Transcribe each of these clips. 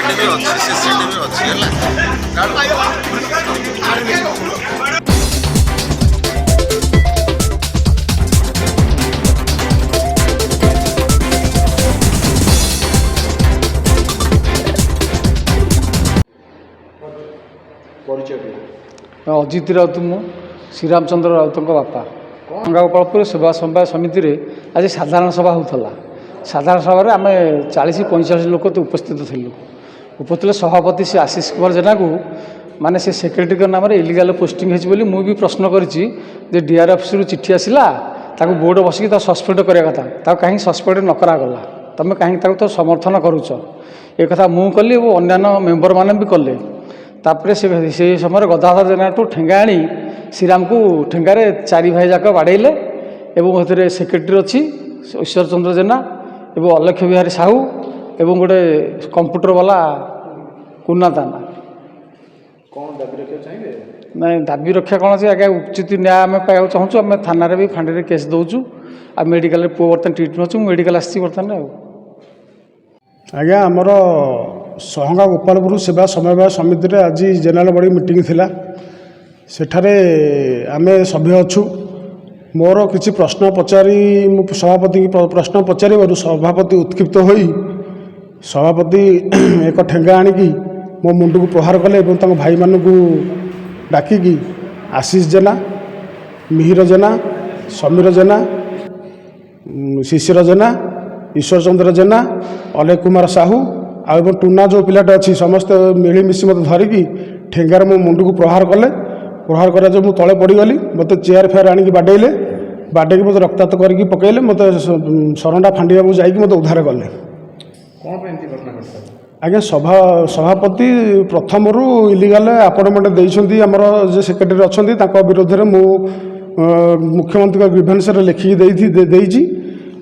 CCTV ଅଛି ହେଲା। अजित राउत मु श्रीरामचंद्र राउत बापा गंगागोपालपुर सेवा समवाय समिति रे आज साधारण सभा होता। साधारण सभा आम 40-45 लोक तो उपस्थित थिलु। उपस्थित सभापति से आशीष कुमार जेना को माने से सेक्रेटरी नाम इलिगाल पोस्टिंग होती मुझे प्रश्न करी डीआर ऑफिस रु चिठी आसला ताको बोर्ड बसिक सस्पेंड करवा कथा कहीं सस्पेंड न करागला तुम कहीं तो समर्थन करुच एक कथा मु कली अन्य मेम्बर मैंने भी कले। तापर से समय गदाधर जेना ठेंगा आनी श्रीराम को ठेंगारे 4 भाई जाक बाड़े एवं सेक्रेटरी अच्छी ईश्वर चंद्र जेना एवं अलक्ष्य बिहारी साहू एवं गोटे कंप्यूटर वाला कुना ताना कौन दाबी रखा चाहिए ना दाबी रक्षा कौन से आगे उचित न्याय आम पाइबा चाहूँ आम थाना भी फांडी केस दौचु आ मेडिकल पुआ बर्तमान ट्रिटमेंट अच्छे मेडिकल आसी बर्तमान आज्ञा आमर सहंगा गोपालपुर सेवा समवाय समिति रे आज जेनेराल बॉडी मीटिंग थिला। सेठारे आमे सभ्य अच्छु मोर किसी प्रश्न पचारि सभापति की प्रश्न पचार सभापति उत्क्षिप्त होई सभापति एक ठेंगा आणिकी मो मुंड को प्रहार कले भाई मान को डाकिकी आशीष जेना मिहिर जेना समीर जेना शिशिर जेना ईश्वर चंद्र जेना अलेय कुमार साहू आउ टूना जो पिलाटा अच्छी समस्त मिलमिशी मत धरिकी ठेंगार मो मुंड को प्रहार कले। प्रहार कर जो तले पड़गली मत चेयर फेयर आणिकी बाडेले बाडेकी मत रक्ताक्त करके पकेले मत सरंडा फांडिया जाकि मत उद्धार कले। आज्ञा सभापति प्रथम इलिगाल अपॉइंटमेंट देइछंती हमर जे सेक्रेटरी अच्छी विरोध में मु मुख्यमंत्री ग्रीभेन्स लिखिकी देइछि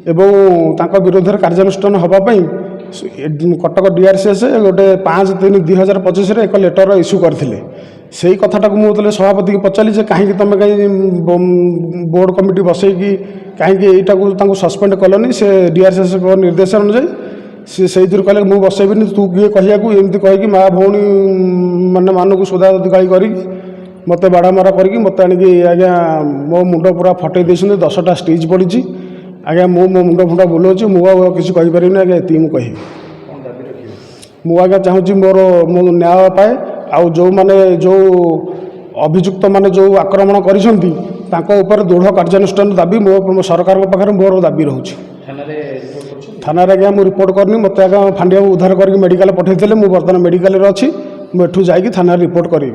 एवं तांका विरोध में कार्यानुष्ठान होगापाई कटक डीआरसीएस गोटे 5/3/2025 एक लेटर इश्यू करथिले। सेही कथाटा को मुझे सभापति की पचारि कहीं तुम कहीं बोर्ड कमिटी बसैकी कहीं यहीटा सस्पेंड कलनी से डीआरसीएस निर्देश अनुजाई सी से कहले मुझे बसैबी तू किए कहूँ एमती कहीकि माँ भौणी मैंने मानक सोदा गाड़ी कर मत बाड़ामारा करके मत आणिकी आज्ञा मो मुंड पूरा फटई देते 10टा स्टिच पड़ी आज्ञा मो मुंड फुंड बुलाऊँ मुझे किसी कहींपारे आज्ञा ये मुझे कह आज्ञा चाहूँगी मोर मो न्याय पाए आउ जो माने जो अभियुक्त माने जो आक्रमण करिसेंती तांको ऊपर दृढ़ कार्यानुष्ठान दाबी मो सरकार पाखे मोर दाबी रोचे। थाना आज्ञा मुझे रिपोर्ट करनी मत आज्ञा फांडिया उद्धार करके मेडिकल पठेइले मुझे बर्तमान मेडिकल अच्छी मुझे थाना रिपोर्ट करी।